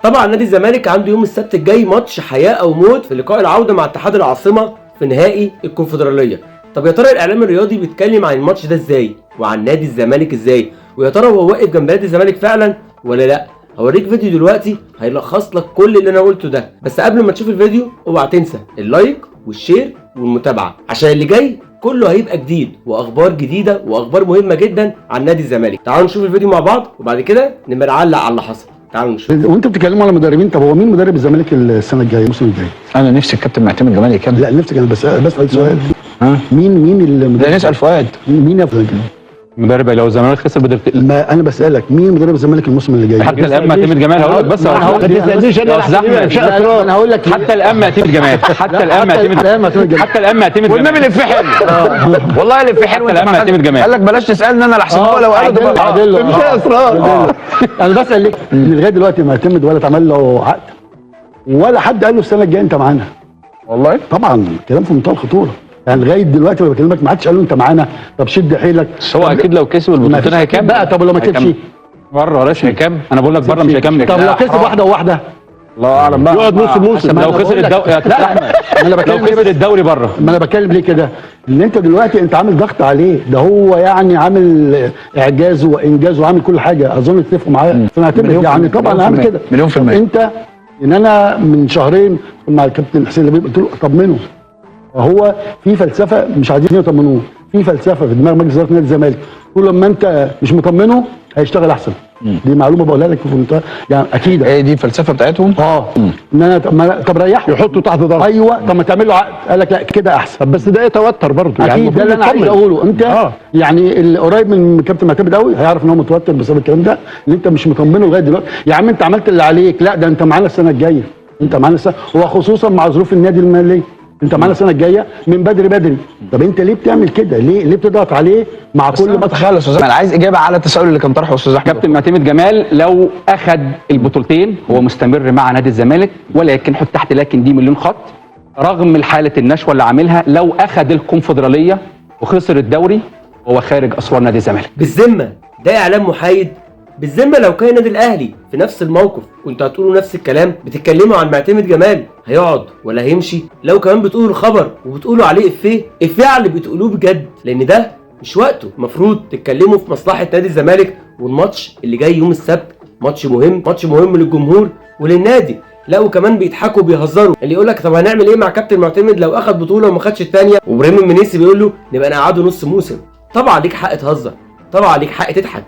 طبعا نادي الزمالك عنده يوم السبت الجاي ماتش حياه او موت في لقاء العوده مع اتحاد العاصمه في نهائي الكونفدراليه. طب يا ترى الاعلام الرياضي بيتكلم عن الماتش ده ازاي وعن نادي الزمالك ازاي، ويا ترى هو واقف جنب نادي الزمالك فعلا ولا لا؟ هوريك فيديو دلوقتي هيلخص لك كل اللي انا قلته ده، بس قبل ما تشوف الفيديو اوعى تنسى اللايك والشير والمتابعه عشان اللي جاي كله هيبقى جديد واخبار جديده واخبار مهمه جدا عن نادي الزمالك. تعالوا نشوف الفيديو مع بعض وبعد كده نبقى نعلق على اللي حصل. تعالوا نشوف. وانتوا بتتكلموا على مدربين، طب هو مين مدرب الزمالك السنه الجايه الموسم الجاي؟ انا نفسي الكابتن معتمد جمال يكمل. لا نفسك انا بسال سؤال. ها مين المدرب؟ لا نسال فؤاد. مين يا مدرب لو الزمالك خسر بدل ما انا بسالك مين مدرب الزمالك الموسم اللي جاي؟ حتى الان معتمد جمال. هقول لك بس انا هقول لك حتى الان معتمد جمال. حتى الان معتمد والنبي اللي في حلو والله اللي في حلو. حتى الان معتمد جمال قال لك بلاش تسالني انا لحسن هو لو قال ده مش اسرار. انا بسال ليك ان لغايه دلوقتي معتمد ولا اتعمل له عقد ولا حد قال له السنه الجايه انت معانا. والله طبعا كلام في منتهى الخطوره، يعني لغايه دلوقتي لما بكلمك ما حدش قال له انت معانا. طب شد حيلك. بس هو اكيد لو كسب البطولتين هيكمل بقى. طب لو ما كسبش بره رش هيكمل. انا بقول لك بره مش هيكمل. طب لو كسب واحده وواحده الله اعلم بقى يقعد نص موسم. لو خسر الدوري انا بتكلم لو خسر الدوري بره. ما انا بتكلم ليه كده؟ ان انت دلوقتي انت عامل ضغط عليه، ده هو يعني عامل اعجاز وانجاز وعامل كل حاجه. اظن تتفقوا معايا. فنعتمد يعني طبعا عامل كده مليون في المية. انت ان انا من شهرين مع الكابتن حسين لبيب قلت له طمنه. هو في فلسفه مش عايزين يطمنوه، في فلسفه في دماغ مجلس اداره نادي الزمالك، طول لما انت مش مطمنه هيشتغل احسن. دي معلومه بقولها لك في منتهى يعني اكيد. هي دي الفلسفه بتاعتهم. ان انا طب ريحه يحطوا تحت ضغط. ايوه طب ما تعمل له عقد. قال لك لا كده احسن. بس ده يتوتر برضه يعني ده اللي انا عايز اقوله. انت يعني اللي قريب من كابتن معتمد قوي هيعرف ان هو متوتر بسبب الكلام ده، ان انت مش مطمنه لغايه دلوقتي. يا عم انت عملت اللي عليك، لا ده انت معانا السنه الجايه. انت معانا السنه، وخصوصا مع ظروف النادي الماليه انت معانا السنه الجايه من بدري. طب انت ليه بتعمل كده؟ ليه بتضغط عليه مع كل ما تخيل يا استاذ احمد؟ عايز اجابه على التساؤل اللي كان طرحه استاذ احمد. كابتن معتمد جمال لو اخذ البطولتين هو مستمر مع نادي الزمالك، ولكن حط تحت لكن دي مليون خط، رغم حاله النشوه اللي عاملها لو اخذ الكونفدراليه وخسر الدوري هو خارج اسوار نادي الزمالك. بالذمه ده اعلام محايد؟ بالذمه لو كان النادي الاهلي في نفس الموقف كنتوا هتقولوا نفس الكلام؟ بتتكلموا عن معتمد جمال هيقعد ولا هيمشي؟ لو كمان بتقولوا الخبر وبتقولوا عليه افيه على اللي بتقولوه بجد، لان ده مش وقته. المفروض تتكلموا في مصلحه نادي الزمالك، والماتش اللي جاي يوم السبت ماتش مهم للجمهور وللنادي. لا وكمان بيضحكوا وبيهزروا، اللي يقول لك طب هنعمل ايه مع كابتن معتمد لو اخذ بطوله وما خدش الثانيه؟ وابراهيم المنيسي بيقول له نبقى نقعده نص موسم. طبعا ليك حق تهزر، طبعا ليك حق تضحك،